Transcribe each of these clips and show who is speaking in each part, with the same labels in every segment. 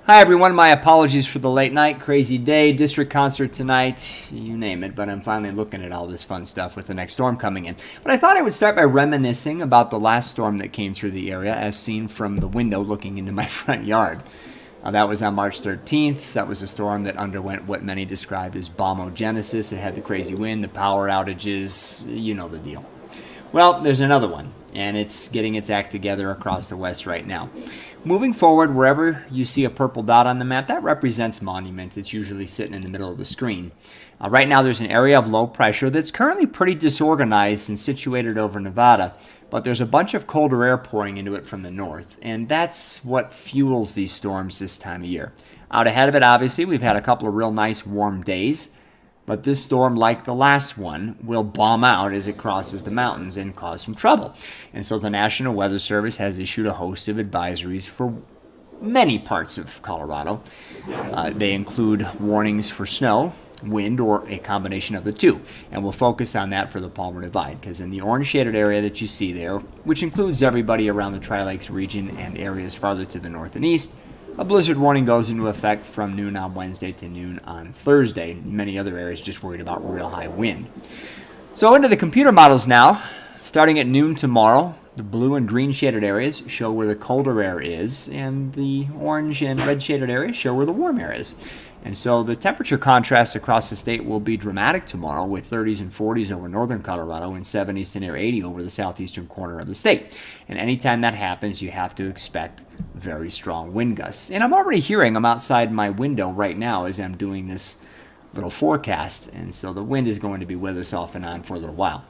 Speaker 1: Hi everyone, my apologies for the late night, crazy day, district concert tonight, you name it, but I'm finally looking at all this fun stuff with the next storm coming in. But I thought I would start by reminiscing about the last storm that came through the area as seen from the window looking into my front yard. That was on March 13th. That was a storm that underwent what many described as bombogenesis. It had the crazy wind, the power outages, you know the deal. Well, there's another one, and it's getting its act together across the west right now. Moving forward, wherever you see a purple dot on the map, that represents Monument. It's usually sitting in the middle of the screen. Right now, there's an area of low pressure that's currently pretty disorganized and situated over Nevada, but there's a bunch of colder air pouring into it from the north, and that's what fuels these storms this time of year. Out ahead of it, obviously, we've had a couple of real nice warm days, but this storm, like the last one, will bomb out as it crosses the mountains and cause some trouble. And so the National Weather Service has issued a host of advisories for many parts of Colorado. They include warnings for snow, wind, or a combination of the two. And we'll focus on that for the Palmer Divide, because in the orange shaded area that you see there, which includes everybody around the Tri-Lakes region and areas farther to the north and east, a blizzard warning goes into effect from noon on Wednesday to noon on Thursday. Many other areas just worried about real high wind. So into the computer models now. Starting at noon tomorrow, the blue and green shaded areas show where the colder air is, and the orange and red shaded areas show where the warm air is. And so the temperature contrast across the state will be dramatic tomorrow, with 30s and 40s over northern Colorado and 70s to near 80 over the southeastern corner of the state. And anytime that happens, you have to expect very strong wind gusts. And I'm already hearing them outside my window right now as I'm doing this little forecast. And so the wind is going to be with us off and on for a little while.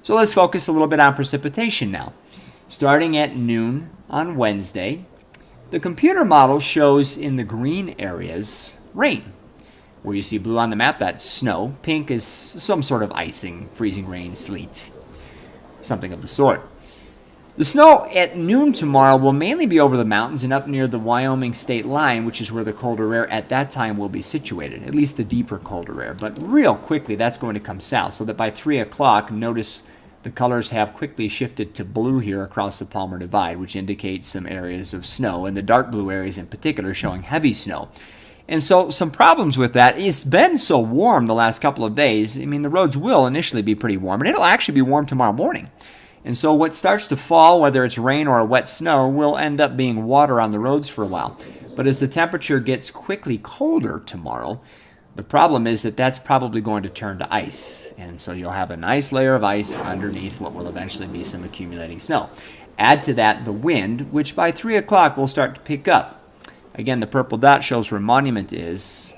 Speaker 1: So let's focus a little bit on precipitation now. Starting at noon on Wednesday, the computer model shows in the green areas rain. Where you see blue on the map, that's snow. Pink is some sort of icing, freezing rain, sleet, something of the sort. The snow at noon tomorrow will mainly be over the mountains and up near the Wyoming state line, which is where the colder air at that time will be situated, at least the deeper colder air. But real quickly, that's going to come south, so that by 3 o'clock, notice the colors have quickly shifted to blue here across the Palmer Divide, which indicates some areas of snow, and the dark blue areas in particular showing heavy snow. And so some problems with that. It's been so warm the last couple of days. I mean, the roads will initially be pretty warm, and it'll actually be warm tomorrow morning. And so what starts to fall, whether it's rain or a wet snow, will end up being water on the roads for a while. But as the temperature gets quickly colder tomorrow, the problem is that that's probably going to turn to ice. And so you'll have a nice layer of ice underneath what will eventually be some accumulating snow. Add to that the wind, which by 3 o'clock will start to pick up. Again, the purple dot shows where Monument is.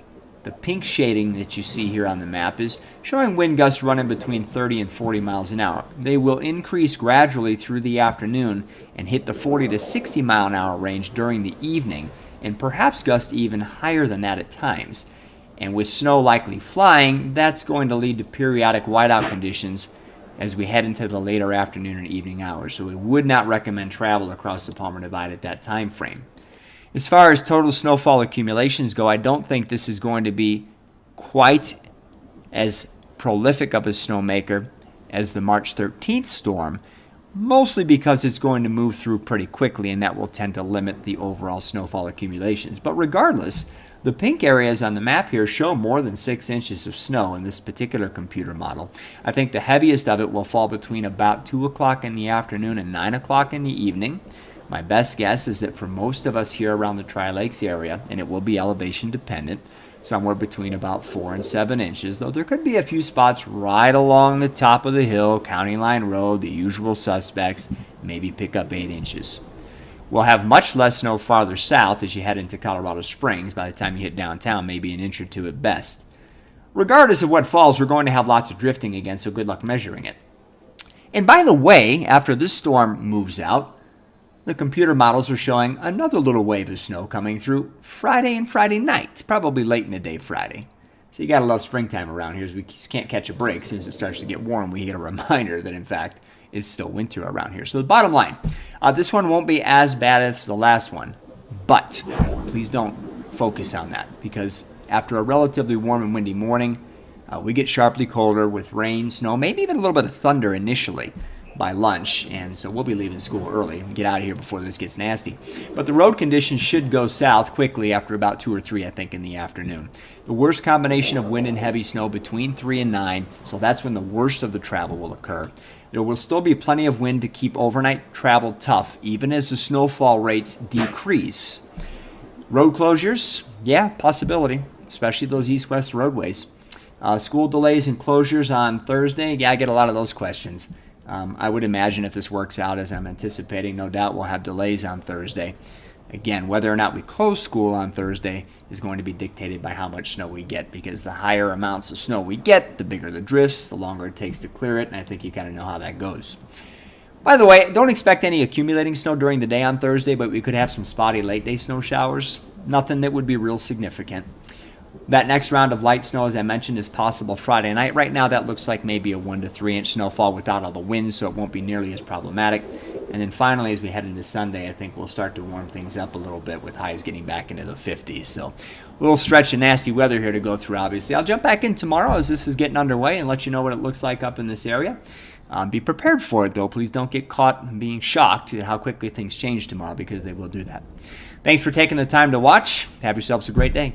Speaker 1: The pink shading that you see here on the map is showing wind gusts running between 30 and 40 miles an hour. They will increase gradually through the afternoon and hit the 40 to 60 mile an hour range during the evening, and perhaps gust even higher than that at times. And with snow likely flying, that's going to lead to periodic whiteout conditions as we head into the later afternoon and evening hours. So we would not recommend travel across the Palmer Divide at that time frame. As far as total snowfall accumulations go, I don't think this is going to be quite as prolific of a snowmaker as the March 13th storm, mostly because it's going to move through pretty quickly, and that will tend to limit the overall snowfall accumulations. But regardless, the pink areas on the map here show more than 6 inches of snow in this particular computer model. I think the heaviest of it will fall between about 2 o'clock in the afternoon and 9 o'clock in the evening. My best guess is that for most of us here around the Tri-Lakes area, and it will be elevation dependent, somewhere between about 4 and 7 inches, though there could be a few spots right along the top of the hill, County Line Road, the usual suspects, maybe pick up 8 inches. We'll have much less snow farther south as you head into Colorado Springs. By the time you hit downtown, maybe an inch or two at best. Regardless of what falls, we're going to have lots of drifting again, so good luck measuring it. And by the way, after this storm moves out, the computer models are showing another little wave of snow coming through Friday and Friday night, probably late in the day Friday. So you gotta love springtime around here, as we just can't catch a break. As soon as it starts to get warm, we get a reminder that in fact it's still winter around here. So the bottom line, this one won't be as bad as the last one, but please don't focus on that, because after a relatively warm and windy morning, we get sharply colder with rain, snow, maybe even a little bit of thunder initially. by lunch, and so we'll be leaving school early and get out of here before this gets nasty. But the road conditions should go south quickly after about 2 or 3, I think, in the afternoon. The worst combination of wind and heavy snow between 3 and 9, so that's when the worst of the travel will occur. There will still be plenty of wind to keep overnight travel tough, even as the snowfall rates decrease. Road closures? Yeah, possibility, especially those east-west roadways. School delays and closures on Thursday? Yeah, I get a lot of those questions. I would imagine if this works out as I'm anticipating, no doubt we'll have delays on Thursday. Again, whether or not we close school on Thursday is going to be dictated by how much snow we get, because the higher amounts of snow we get, the bigger the drifts, the longer it takes to clear it, and I think you kind of know how that goes. By the way, don't expect any accumulating snow during the day on Thursday, but we could have some spotty late-day snow showers. Nothing that would be real significant. That next round of light snow, as I mentioned, is possible Friday night. Right now, that looks like maybe a 1 to 3 inch snowfall without all the wind, so it won't be nearly as problematic. And then finally, as we head into Sunday, I think we'll start to warm things up a little bit with highs getting back into the 50s. So a little stretch of nasty weather here to go through, obviously. I'll jump back in tomorrow as this is getting underway and let you know what it looks like up in this area. Be prepared for it, though. Please don't get caught being shocked at how quickly things change tomorrow, because they will do that. Thanks for taking the time to watch. Have yourselves a great day.